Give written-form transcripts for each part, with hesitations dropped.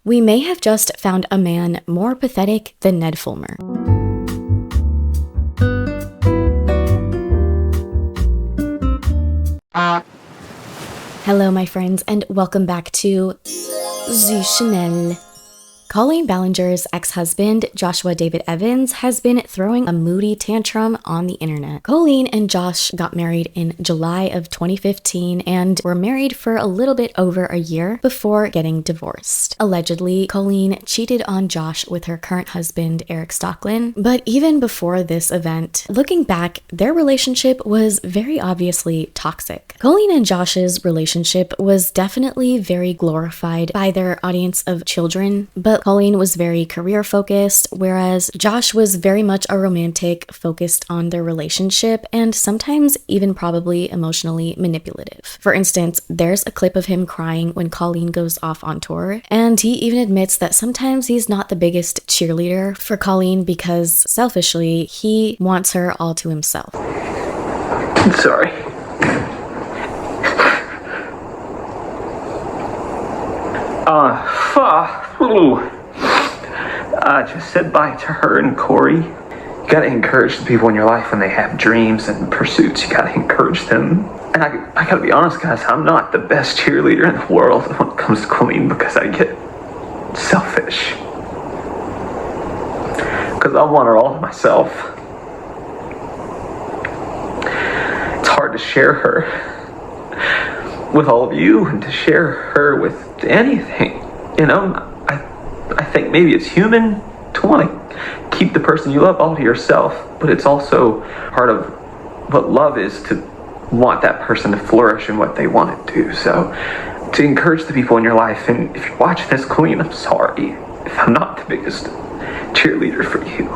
we may have just found a man more pathetic than Ned Fulmer. Hello, my friends, and welcome back to The Chanel. Colleen Ballinger's ex-husband, Joshua David Evans, has been throwing a moody tantrum on the internet. Colleen and Josh got married in July of 2015 and were married for a little bit over a year before getting divorced. Allegedly, Colleen cheated on Josh with her current husband, Eric Stocklin, but even before this event, looking back, their relationship was very obviously toxic. Colleen and Josh's relationship was definitely very glorified by their audience of children, but Colleen was very career-focused, whereas Josh was very much a romantic, focused on their relationship, and sometimes even probably emotionally manipulative. For instance, there's a clip of him crying when Colleen goes off on tour, and he even admits that sometimes he's not the biggest cheerleader for Colleen because, selfishly, he wants her all to himself. I'm sorry. I just said bye to her and Corey. You gotta encourage the people in your life when they have dreams and pursuits. You gotta encourage them. And I gotta be honest, guys, I'm not the best cheerleader in the world when it comes to Colleen because I get selfish. Because I want her all to myself. It's hard to share her with all of you and to share her with anything. You know, I think maybe it's human to want to keep the person you love all to yourself, but it's also part of what love is to want that person to flourish in what they want to do. So to encourage the people in your life, and if you're watching this, Colleen, I'm sorry if I'm not the biggest cheerleader for you.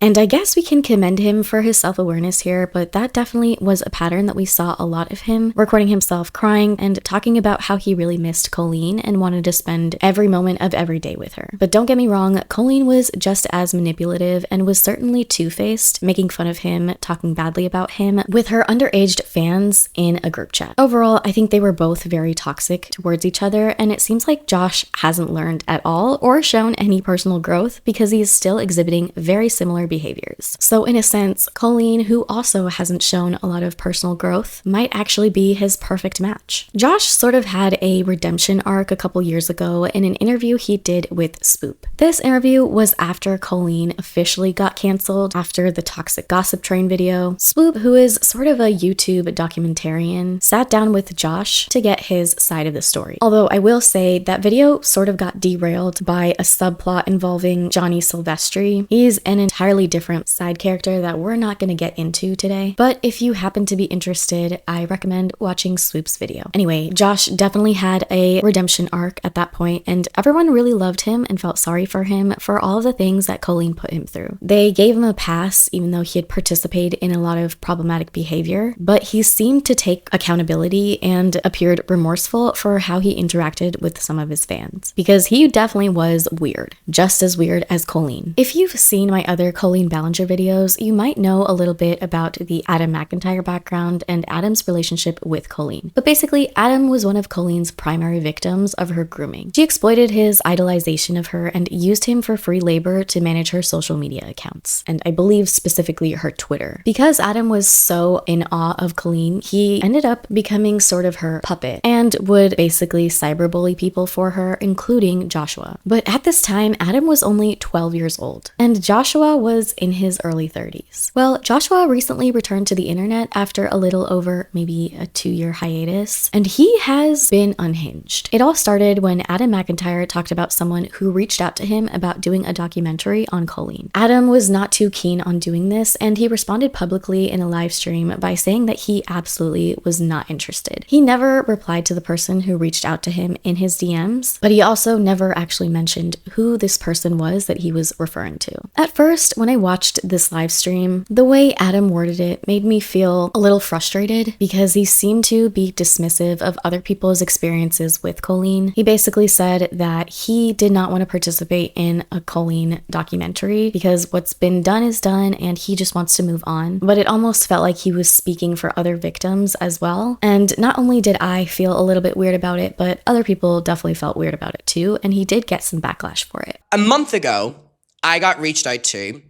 And I guess we can commend him for his self-awareness here, but that definitely was a pattern that we saw a lot of him, recording himself crying and talking about how he really missed Colleen and wanted to spend every moment of every day with her. But don't get me wrong, Colleen was just as manipulative and was certainly two-faced, making fun of him, talking badly about him with her underage fans in a group chat. Overall, I think they were both very toxic towards each other, and it seems like Josh hasn't learned at all or shown any personal growth because he's still exhibiting very similar behaviors. So in a sense, Colleen, who also hasn't shown a lot of personal growth, might actually be his perfect match. Josh sort of had a redemption arc a couple years ago in an interview he did with Spoop. This interview was after Colleen officially got canceled after the toxic gossip train video. Spoop, who is sort of a YouTube documentarian, sat down with Josh to get his side of the story. Although I will say that video sort of got derailed by a subplot involving Johnny Silvestri. He's an entirely different side character that we're not going to get into today, but if you happen to be interested, I recommend watching Swoop's video. Anyway, Josh definitely had a redemption arc at that point, and everyone really loved him and felt sorry for him for all of the things that Colleen put him through. They gave him a pass even though he had participated in a lot of problematic behavior, but he seemed to take accountability and appeared remorseful for how he interacted with some of his fans, because he definitely was weird, just as weird as Colleen. If you've seen my other Colleen Ballinger videos, you might know a little bit about the Adam McIntyre background and Adam's relationship with Colleen. But basically, Adam was one of Colleen's primary victims of her grooming. She exploited his idolization of her and used him for free labor to manage her social media accounts, and I believe specifically her Twitter. Because Adam was so in awe of Colleen, he ended up becoming sort of her puppet and would basically cyberbully people for her, including Joshua. But at this time, Adam was only 12 years old, and Joshua was in his early 30s. Well, Joshua recently returned to the internet after a little over maybe a 2-year hiatus, and he has been unhinged. It all started when Adam McIntyre talked about someone who reached out to him about doing a documentary on Colleen. Adam was not too keen on doing this, and he responded publicly in a live stream by saying that he absolutely was not interested. He never replied to the person who reached out to him in his DMs, but he also never actually mentioned who this person was that he was referring to. At first, when when I watched this live stream, the way Adam worded it made me feel a little frustrated because he seemed to be dismissive of other people's experiences with Colleen. He basically said that he did not want to participate in a Colleen documentary because what's been done is done and he just wants to move on. But it almost felt like he was speaking for other victims as well. And not only did I feel a little bit weird about it, but other people definitely felt weird about it too. And he did get some backlash for it. A month ago, I got reached out to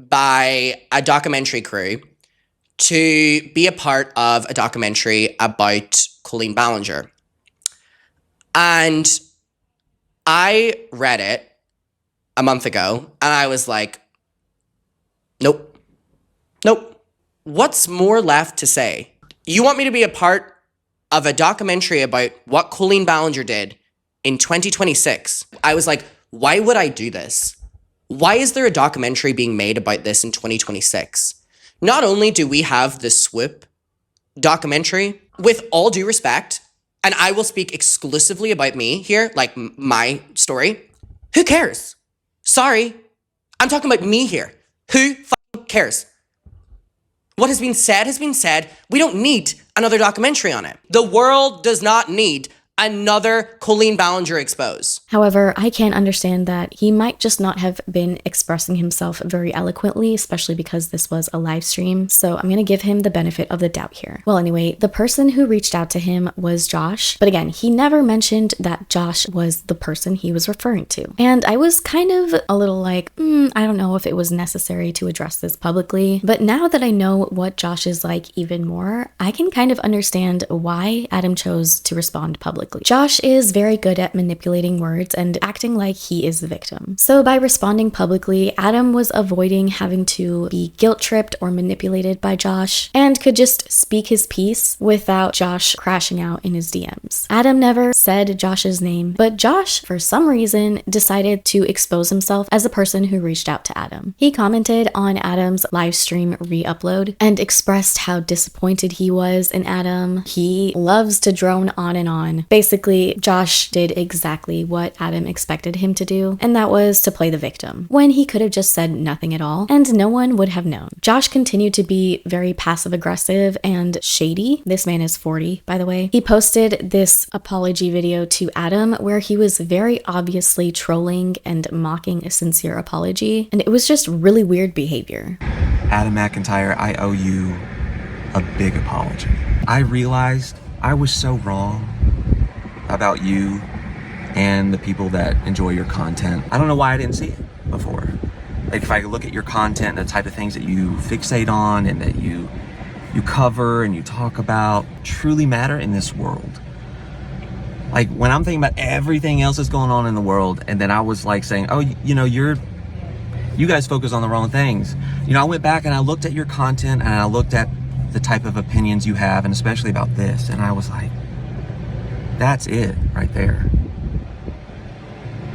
by a documentary crew to be a part of a documentary about Colleen Ballinger. And I read it a month ago and I was like, nope. What's more left to say? You want me to be a part of a documentary about what Colleen Ballinger did in 2026? I was like, why would I do this? Why is there a documentary being made about this in 2026? Not only do we have the Swoop documentary, with all due respect, and I will speak exclusively about me here, like my story, who cares? Sorry, I'm talking about me here. Who cares? What has been said has been said. We don't need another documentary on it. The world does not need another Colleen Ballinger expose. However, I can understand that he might just not have been expressing himself very eloquently, especially because this was a live stream. So I'm going to give him the benefit of the doubt here. Well, anyway, the person who reached out to him was Josh. But again, he never mentioned that Josh was the person he was referring to. And I was kind of a little like, I don't know if it was necessary to address this publicly. But now that I know what Josh is like even more, I can kind of understand why Adam chose to respond publicly. Josh is very good at manipulating words and acting like he is the victim. So by responding publicly, Adam was avoiding having to be guilt-tripped or manipulated by Josh and could just speak his piece without Josh crashing out in his DMs. Adam never said Josh's name, but Josh, for some reason, decided to expose himself as the person who reached out to Adam. He commented on Adam's live stream re-upload and expressed how disappointed he was in Adam. He loves to drone on and on. Basically, Josh did exactly what Adam expected him to do, and that was to play the victim, when he could have just said nothing at all, and no one would have known. Josh continued to be very passive-aggressive and shady. This man is 40, by the way. He posted this apology video to Adam where he was very obviously trolling and mocking a sincere apology, and it was just really weird behavior. Adam McIntyre, I owe you a big apology. I realized I was so wrong about you and the people that enjoy your content. I don't know why I didn't see it before. Like, if I look at your content, the type of things that you fixate on and that you cover and you talk about truly matter in this world. Like, when I'm thinking about everything else that's going on in the world, and then I was like saying, oh, you guys focus on the wrong things. I went back and I looked at your content and I looked at the type of opinions you have, and especially about this, and I was like, that's it right there.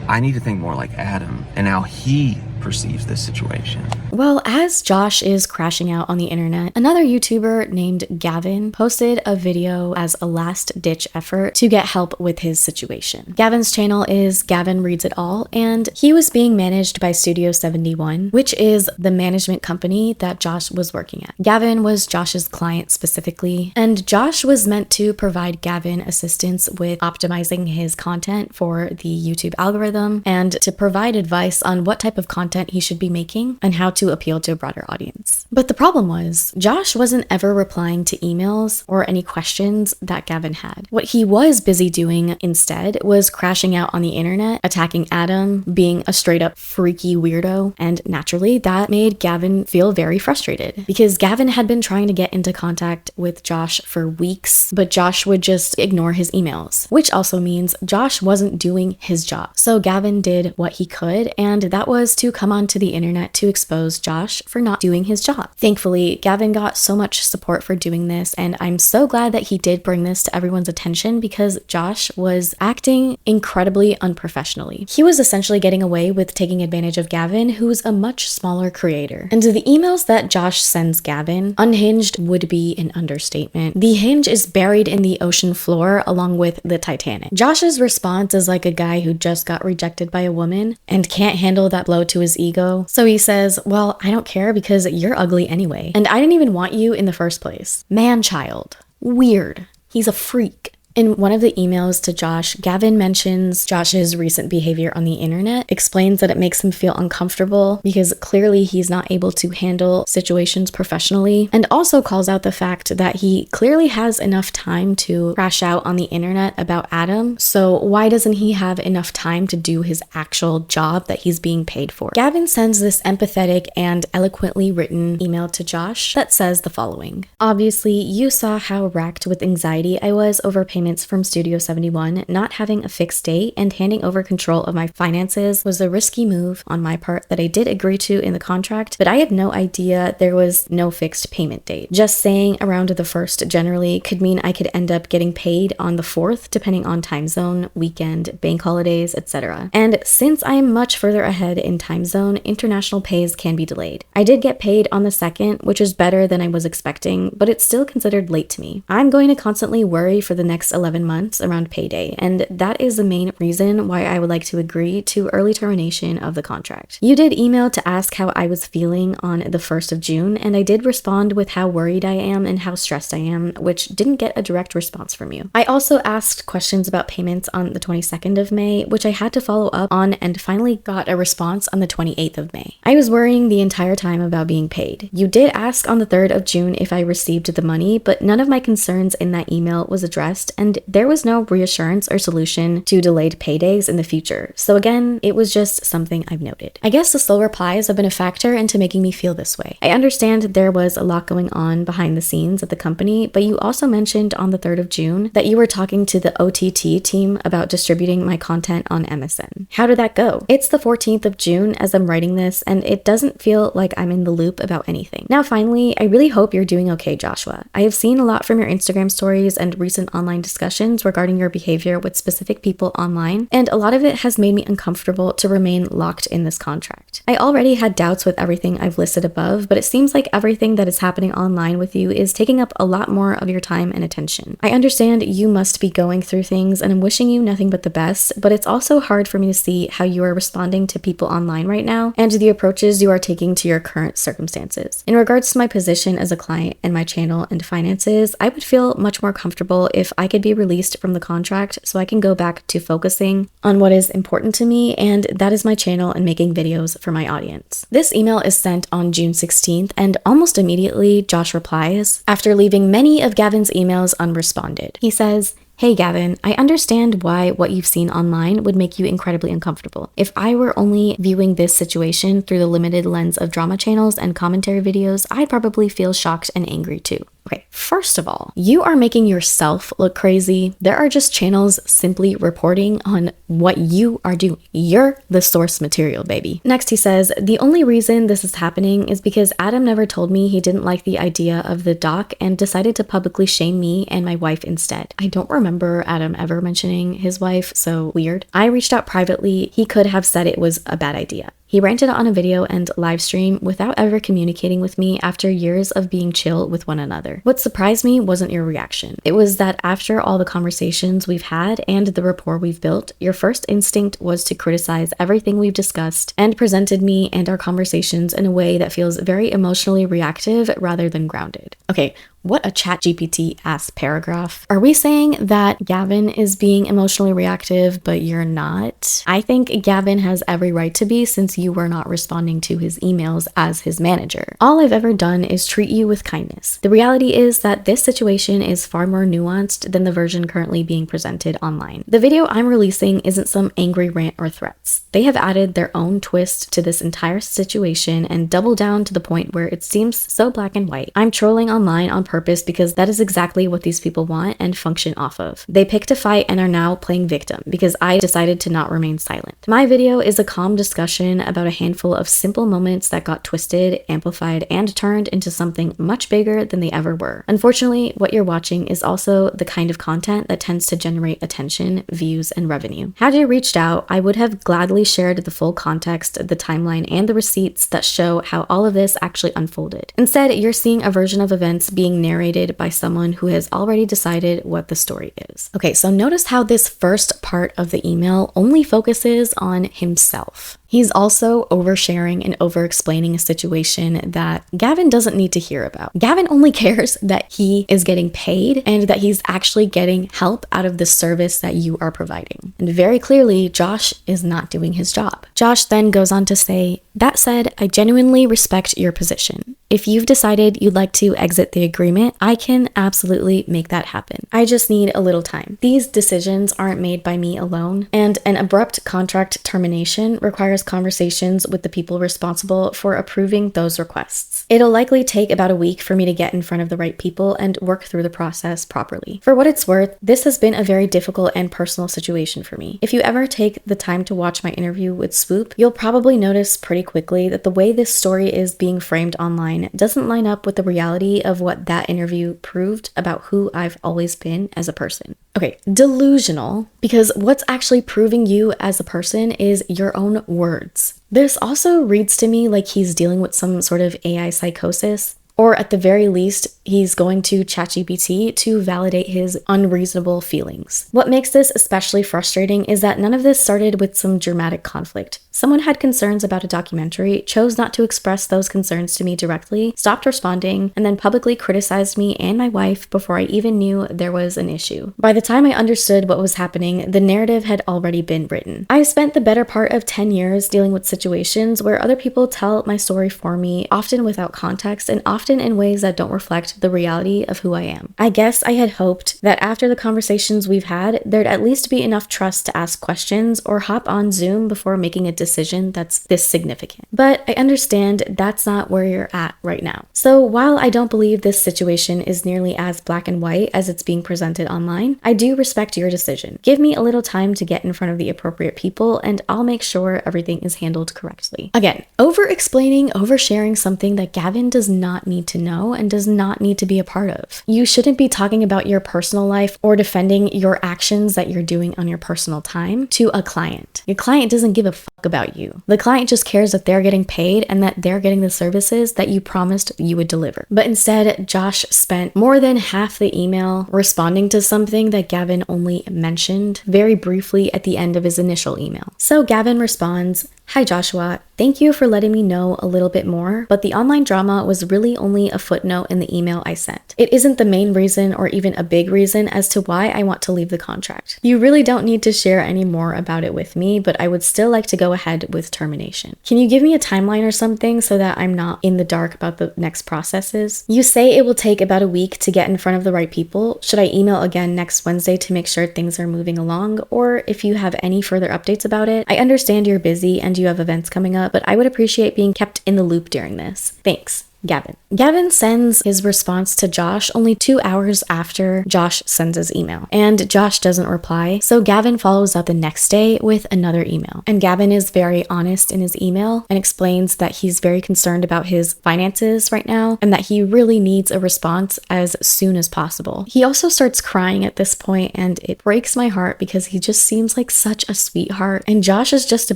I need to think more like Adam and how he perceives this situation. Well, as Josh is crashing out on the internet, another YouTuber named Gavin posted a video as a last-ditch effort to get help with his situation. Gavin's channel is Gavin Reads It All, and he was being managed by Studio 71, which is the management company that Josh was working at. Gavin was Josh's client specifically, and Josh was meant to provide Gavin assistance with optimizing his content for the YouTube algorithm and to provide advice on what type of content he should be making and how to appeal to a broader audience. But the problem was, Josh wasn't ever replying to emails or any questions that Gavin had. What he was busy doing instead was crashing out on the internet, attacking Adam, being a straight up freaky weirdo, and naturally that made Gavin feel very frustrated because Gavin had been trying to get into contact with Josh for weeks, but Josh would just ignore his emails, which also means Josh wasn't doing his job. So Gavin did what he could, and that was to come onto the internet to expose Josh for not doing his job. stop. Thankfully, Gavin got so much support for doing this, and I'm so glad that he did bring this to everyone's attention because Josh was acting incredibly unprofessionally. He was essentially getting away with taking advantage of Gavin, who's a much smaller creator. And the emails that Josh sends Gavin, unhinged would be an understatement. The hinge is buried in the ocean floor along with the Titanic. Josh's response is like a guy who just got rejected by a woman and can't handle that blow to his ego. So he says, well, I don't care because you're ugly anyway. And I didn't even want you in the first place. Man-child. Weird. He's a freak. In one of the emails to Josh, Gavin mentions Josh's recent behavior on the internet, explains that it makes him feel uncomfortable because clearly he's not able to handle situations professionally, and also calls out the fact that he clearly has enough time to crash out on the internet about Adam, so why doesn't he have enough time to do his actual job that he's being paid for? Gavin sends this empathetic and eloquently written email to Josh that says the following. Obviously, you saw how racked with anxiety I was over payments from Studio 71. Not having a fixed date and handing over control of my finances was a risky move on my part that I did agree to in the contract, but I had no idea there was no fixed payment date. Just saying around the 1st generally could mean I could end up getting paid on the 4th depending on time zone, weekend, bank holidays, etc. And since I am much further ahead in time zone, international pays can be delayed. I did get paid on the 2nd, which is better than I was expecting, but it's still considered late to me. I'm going to constantly worry for the next 11 months around payday, and that is the main reason why I would like to agree to early termination of the contract. You did email to ask how I was feeling on the 1st of June, and I did respond with how worried I am and how stressed I am, which didn't get a direct response from you. I also asked questions about payments on the 22nd of May, which I had to follow up on and finally got a response on the 28th of May. I was worrying the entire time about being paid. You did ask on the 3rd of June if I received the money, but none of my concerns in that email was addressed, and there was no reassurance or solution to delayed paydays in the future. So again, it was just something I've noted. I guess the slow replies have been a factor into making me feel this way. I understand there was a lot going on behind the scenes at the company, but you also mentioned on the 3rd of June that you were talking to the OTT team about distributing my content on MSN. How did that go? It's the 14th of June as I'm writing this, and it doesn't feel like I'm in the loop about anything. Now finally, I really hope you're doing okay, Joshua. I have seen a lot from your Instagram stories and recent online discussions regarding your behavior with specific people online, and a lot of it has made me uncomfortable to remain locked in this contract. I already had doubts with everything I've listed above, but it seems like everything that is happening online with you is taking up a lot more of your time and attention. I understand you must be going through things, and I'm wishing you nothing but the best, but it's also hard for me to see how you are responding to people online right now and the approaches you are taking to your current circumstances. In regards to my position as a client and my channel and finances, I would feel much more comfortable if I could be released from the contract so I can go back to focusing on what is important to me, and that is my channel and making videos for my audience. This email is sent on June 16th, and almost immediately Josh replies after leaving many of Gavin's emails unresponded. He says, "Hey Gavin, I understand why what you've seen online would make you incredibly uncomfortable. If I were only viewing this situation through the limited lens of drama channels and commentary videos, I'd probably feel shocked and angry too." Okay, first of all, you are making yourself look crazy. There are just channels simply reporting on what you are doing. You're the source material, baby. Next, he says, "The only reason this is happening is because Adam never told me he didn't like the idea of the doc and decided to publicly shame me and my wife instead." I don't remember Adam ever mentioning his wife, so weird. "I reached out privately. He could have said it was a bad idea. He ranted on a video and live stream without ever communicating with me after years of being chill with one another. What surprised me wasn't your reaction. It was that after all the conversations we've had and the rapport we've built, your first instinct was to criticize everything we've discussed and presented me and our conversations in a way that feels very emotionally reactive rather than grounded." Okay, what a ChatGPT-ass paragraph. Are we saying that Gavin is being emotionally reactive, but you're not? I think Gavin has every right to be since you were not responding to his emails as his manager. All I've ever done is treat you with kindness. The reality is that this situation is far more nuanced than the version currently being presented online. The video I'm releasing isn't some angry rant or threats. They have added their own twist to this entire situation and doubled down to the point where it seems so black and white. I'm trolling online on purpose purpose because that is exactly what these people want and function off of. They picked a fight and are now playing victim because I decided to not remain silent. My video is a calm discussion about a handful of simple moments that got twisted, amplified, and turned into something much bigger than they ever were. Unfortunately, what you're watching is also the kind of content that tends to generate attention, views, and revenue. Had you reached out, I would have gladly shared the full context, the timeline, and the receipts that show how all of this actually unfolded. Instead, you're seeing a version of events being narrated by someone who has already decided what the story is. Okay, so notice how this first part of the email only focuses on himself. He's also oversharing and over-explaining a situation that Gavin doesn't need to hear about. Gavin only cares that he is getting paid and that he's actually getting help out of the service that you are providing. And very clearly, Josh is not doing his job. Josh then goes on to say, "That said, I genuinely respect your position. If you've decided you'd like to exit the agreement, I can absolutely make that happen. I just need a little time. These decisions aren't made by me alone, and an abrupt contract termination requires conversations with the people responsible for approving those requests. It'll likely take about a week for me to get in front of the right people and work through the process properly. For what it's worth, this has been a very difficult and personal situation for me. If you ever take the time to watch my interview with Swoop, you'll probably notice pretty quickly that the way this story is being framed online doesn't line up with the reality of what that interview proved about who I've always been as a person." Okay, delusional, because what's actually proving you as a person is your own words. This also reads to me like he's dealing with some sort of AI psychosis. Or at the very least, he's going to ChatGPT to validate his unreasonable feelings. What makes this especially frustrating is that none of this started with some dramatic conflict. Someone had concerns about a documentary, chose not to express those concerns to me directly, stopped responding, and then publicly criticized me and my wife before I even knew there was an issue. By the time I understood what was happening, the narrative had already been written. I spent the better part of 10 years dealing with situations where other people tell my story for me, often without context and often in ways that don't reflect the reality of who I am. I guess I had hoped that after the conversations we've had, there'd at least be enough trust to ask questions or hop on Zoom before making a decision that's this significant. But I understand that's not where you're at right now. So while I don't believe this situation is nearly as black and white as it's being presented online, I do respect your decision. Give me a little time to get in front of the appropriate people and I'll make sure everything is handled correctly. Again, over-explaining, oversharing something that Gavin does not need to know and does not need to be a part of. You shouldn't be talking about your personal life or defending your actions that you're doing on your personal time to a client. Your client doesn't give a fuck about you. The client just cares that they're getting paid and that they're getting the services that you promised you would deliver. But instead, Josh spent more than half the email responding to something that Gavin only mentioned very briefly at the end of his initial email. So Gavin responds, "Hi Joshua, thank you for letting me know a little bit more, but the online drama was really only a footnote in the email I sent. It isn't the main reason or even a big reason as to why I want to leave the contract. You really don't need to share any more about it with me, but I would still like to go ahead with termination. Can you give me a timeline or something so that I'm not in the dark about the next processes? You say it will take about a week to get in front of the right people. Should I email again next Wednesday to make sure things are moving along? Or if you have any further updates about it? I understand you're busy and you have events coming up, but I would appreciate being kept in the loop during this. Thanks. Gavin." Gavin sends his response to Josh only 2 hours after Josh sends his email, and Josh doesn't reply, so Gavin follows up the next day with another email. And Gavin is very honest in his email and explains that he's very concerned about his finances right now and that he really needs a response as soon as possible. He also starts crying at this point, and it breaks my heart because he just seems like such a sweetheart, and Josh is just a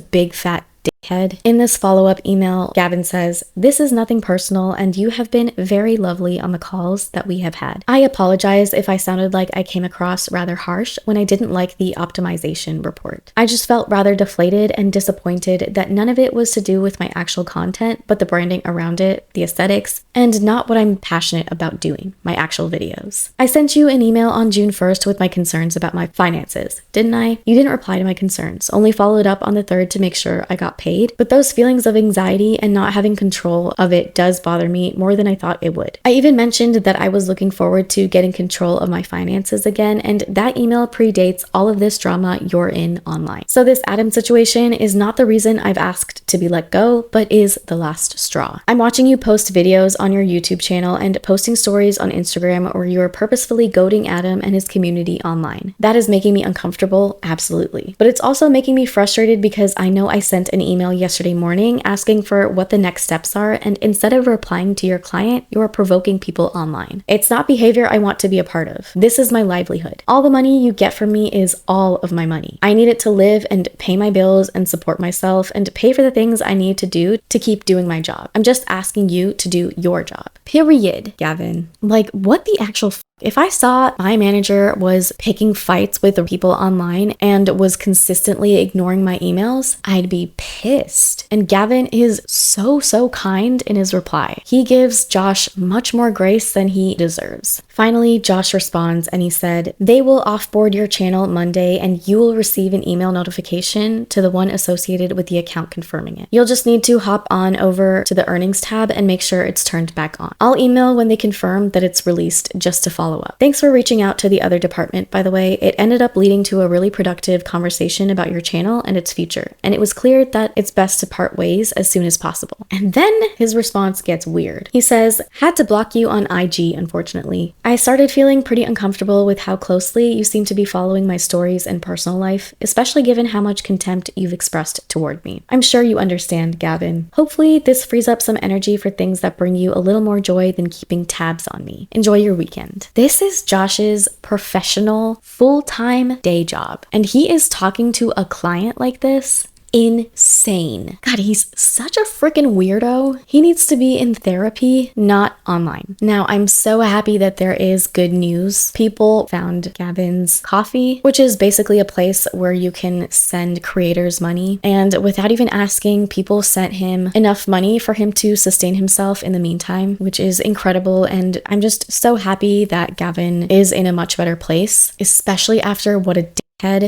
big fat dickhead. In this follow-up email, Gavin says, "This is nothing personal and you have been very lovely on the calls that we have had. I apologize if I sounded like I came across rather harsh when I didn't like the optimization report. I just felt rather deflated and disappointed that none of it was to do with my actual content, but the branding around it, the aesthetics, and not what I'm passionate about doing, my actual videos. I sent you an email on June 1st with my concerns about my finances, didn't I? You didn't reply to my concerns, only followed up on the 3rd to make sure I got paid paid, but those feelings of anxiety and not having control of it does bother me more than I thought it would. I even mentioned that I was looking forward to getting control of my finances again, and that email predates all of this drama you're in online. So this Adam situation is not the reason I've asked to be let go, but is the last straw. I'm watching you post videos on your YouTube channel and posting stories on Instagram where you are purposefully goading Adam and his community online. That is making me uncomfortable, absolutely. But it's also making me frustrated because I know I sent an email yesterday morning asking for what the next steps are, and instead of replying to your client, you are provoking people online. It's not behavior I want to be a part of. This is my livelihood. All the money you get from me is all of my money. I need it to live and pay my bills and support myself and pay for the things I need to do to keep doing my job. I'm just asking you to do your job. Period, Gavin. Like, what the actual if I saw my manager was picking fights with the people online and was consistently ignoring my emails, I'd be pissed. And Gavin is so kind in his reply. He gives Josh much more grace than he deserves. Finally, Josh responds and he said, "They will offboard your channel Monday and you will receive an email notification to the one associated with the account confirming it. You'll just need to hop on over to the earnings tab and make sure it's turned back on. I'll email when they confirm that it's released just to follow up. Thanks for reaching out to the other department, by the way. It ended up leading to a really productive conversation about your channel and its future, and it was clear that it's best to part ways as soon as possible." And then his response gets weird. He says, "Had to block you on IG, unfortunately. I started feeling pretty uncomfortable with how closely you seem to be following my stories and personal life, especially given how much contempt you've expressed toward me. I'm sure you understand, Gavin. Hopefully this frees up some energy for things that bring you a little more joy than keeping tabs on me. Enjoy your weekend." This is Josh's professional, full-time day job, and he is talking to a client like this? Insane. God, he's such a freaking weirdo. He needs to be in therapy, not online. Now, I'm so happy that there is good news. People found Gavin's coffee, which is basically a place where you can send creators money. And without even asking, people sent him enough money for him to sustain himself in the meantime, which is incredible. And I'm just so happy that Gavin is in a much better place, especially after what a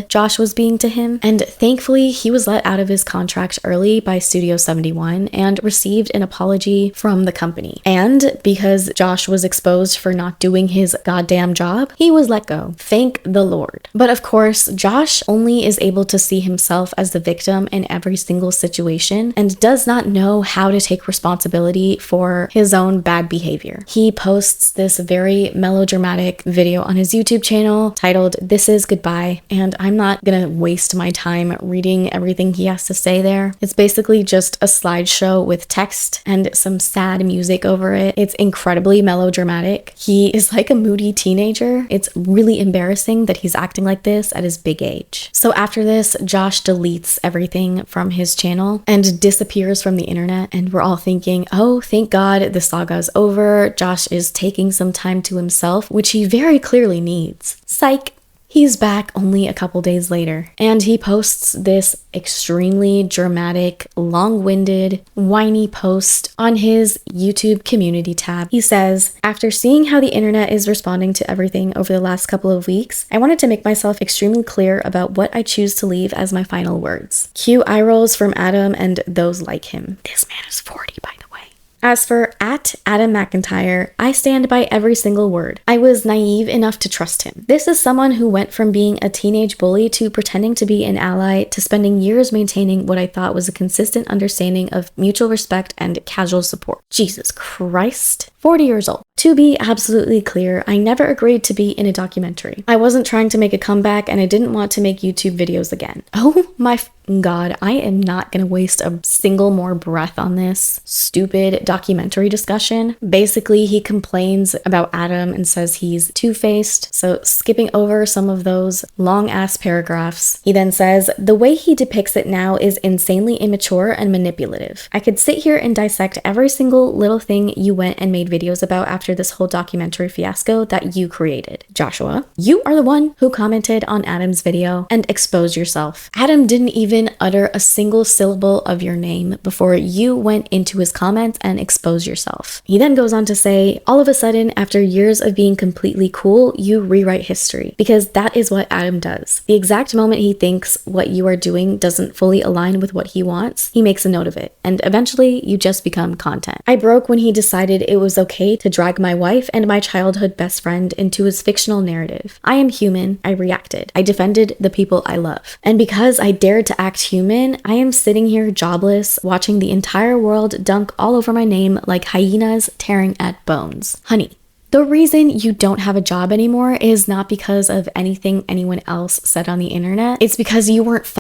Josh was being to him. And thankfully, he was let out of his contract early by Studio 71 and received an apology from the company. And because Josh was exposed for not doing his goddamn job, he was let go. Thank the Lord. But of course, Josh only is able to see himself as the victim in every single situation and does not know how to take responsibility for his own bad behavior. He posts this very melodramatic video on his YouTube channel titled "This Is Goodbye," and I'm not gonna waste my time reading everything he has to say there. It's basically just a slideshow with text and some sad music over it. It's incredibly melodramatic. He is like a moody teenager. It's really embarrassing that he's acting like this at his big age. So after this, Josh deletes everything from his channel and disappears from the internet, and we're all thinking, oh, thank God the saga's over. Josh is taking some time to himself, which he very clearly needs. Psych. He's back only a couple days later, and he posts this extremely dramatic, long-winded, whiny post on his YouTube community tab. He says, "After seeing how the internet is responding to everything over the last couple of weeks, I wanted to make myself extremely clear about what I choose to leave as my final words." Cue eye rolls from Adam and those like him. This man is 40, by the way. As for @Adam McIntyre, I stand by every single word. I was naive enough to trust him. This is someone who went from being a teenage bully to pretending to be an ally to spending years maintaining what I thought was a consistent understanding of mutual respect and casual support. Jesus Christ. 40 years old. To be absolutely clear, I never agreed to be in a documentary. I wasn't trying to make a comeback and I didn't want to make YouTube videos again. Oh my God, I am not gonna waste a single more breath on this stupid documentary discussion. Basically, he complains about Adam and says he's two-faced, so skipping over some of those long-ass paragraphs. He then says, "The way he depicts it now is insanely immature and manipulative. I could sit here and dissect every single little thing you went and made videos about after this whole documentary fiasco that you created. Joshua, you are the one who commented on Adam's video and exposed yourself. Adam didn't even even utter a single syllable of your name before you went into his comments and exposed yourself. He then goes on to say, all of a sudden, after years of being completely cool, you rewrite history, because that is what Adam does. The exact moment he thinks what you are doing doesn't fully align with what he wants, he makes a note of it, and eventually you just become content. I broke when he decided it was okay to drag my wife and my childhood best friend into his fictional narrative. I am human. I reacted. I defended the people I love. And because I dared to act human, I am sitting here jobless, watching the entire world dunk all over my name like hyenas tearing at bones. Honey, the reason you don't have a job anymore is not because of anything anyone else said on the internet. It's because you weren't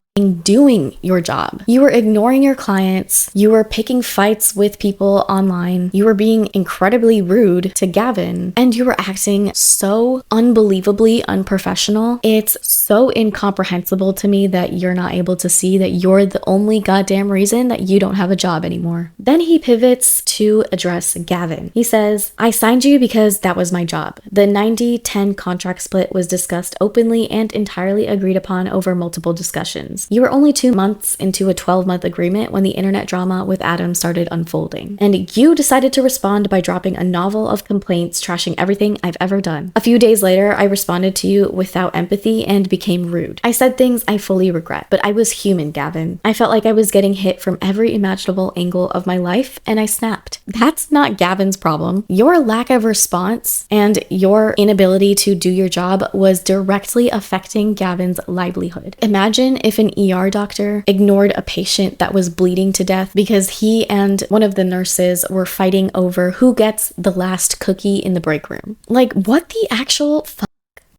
doing your job. You were ignoring your clients, you were picking fights with people online, you were being incredibly rude to Gavin, and you were acting so unbelievably unprofessional. It's so incomprehensible to me that you're not able to see that you're the only goddamn reason that you don't have a job anymore. Then he pivots to address Gavin. He says, I signed you because that was my job. The 90-10 contract split was discussed openly and entirely agreed upon over multiple discussions. You were only 2 months into a 12-month agreement when the internet drama with Adam started unfolding. And you decided to respond by dropping a novel of complaints trashing everything I've ever done. A few days later, I responded to you without empathy and became rude. I said things I fully regret, but I was human, Gavin. I felt like I was getting hit from every imaginable angle of my life, and I snapped. That's not Gavin's problem. Your lack of response and your inability to do your job was directly affecting Gavin's livelihood. Imagine if an ER doctor ignored a patient that was bleeding to death because he and one of the nurses were fighting over who gets the last cookie in the break room. Like, what the actual fuck?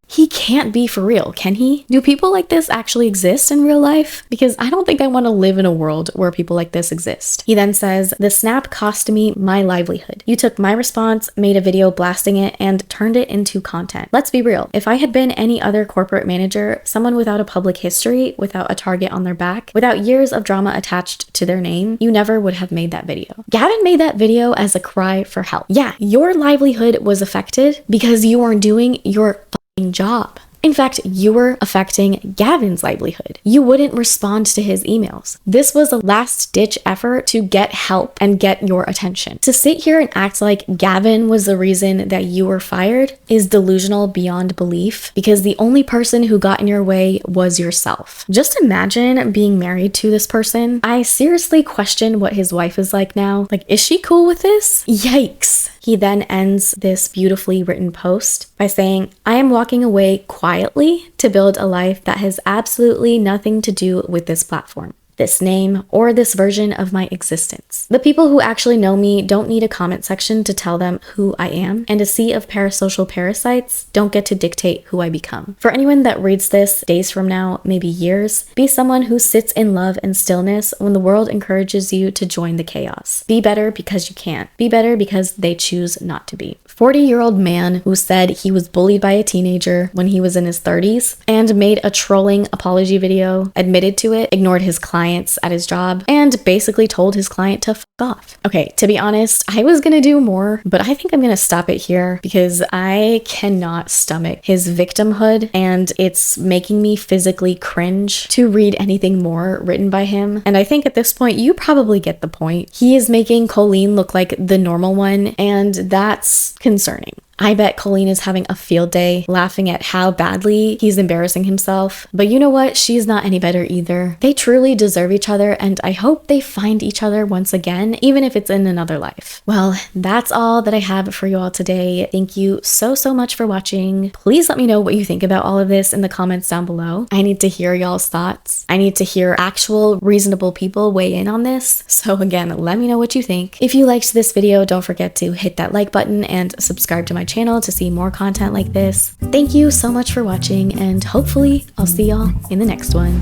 He can't be for real, can he? Do people like this actually exist in real life? Because I don't think I want to live in a world where people like this exist. He then says, the snap cost me my livelihood. You took my response, made a video blasting it, and turned it into content. Let's be real. If I had been any other corporate manager, someone without a public history, without a target on their back, without years of drama attached to their name, you never would have made that video. Gavin made that video as a cry for help. Yeah, your livelihood was affected because you weren't doing your job. In fact, you were affecting Gavin's livelihood. You wouldn't respond to his emails. This was a last-ditch effort to get help and get your attention. To sit here and act like Gavin was the reason that you were fired is delusional beyond belief, because the only person who got in your way was yourself. Just imagine being married to this person. I seriously question what his wife is like now. Like, is she cool with this? Yikes. He then ends this beautifully written post by saying, I am walking away quietly to build a life that has absolutely nothing to do with this platform, this name, or this version of my existence. The people who actually know me don't need a comment section to tell them who I am, and a sea of parasocial parasites don't get to dictate who I become. For anyone that reads this days from now, maybe years, be someone who sits in love and stillness when the world encourages you to join the chaos. Be better because you can't. Be better because they choose not to be. 40-year-old man who said he was bullied by a teenager when he was in his 30s and made a trolling apology video, admitted to it, ignored his clients at his job, and basically told his client to f off. Okay, to be honest, I was gonna do more, but I think I'm gonna stop it here because I cannot stomach his victimhood, and it's making me physically cringe to read anything more written by him. And I think at this point, you probably get the point. He is making Colleen look like the normal one, and that's concerning. I bet Colleen is having a field day laughing at how badly he's embarrassing himself. But you know what? She's not any better either. They truly deserve each other, and I hope they find each other once again, even if it's in another life. Well, that's all that I have for you all today. Thank you so much for watching. Please let me know what you think about all of this in the comments down below. I need to hear y'all's thoughts. I need to hear actual reasonable people weigh in on this. So again, let me know what you think. If you liked this video, don't forget to hit that like button and subscribe to my channel to see more content like this. Thank you so much for watching, and hopefully I'll see y'all in the next one.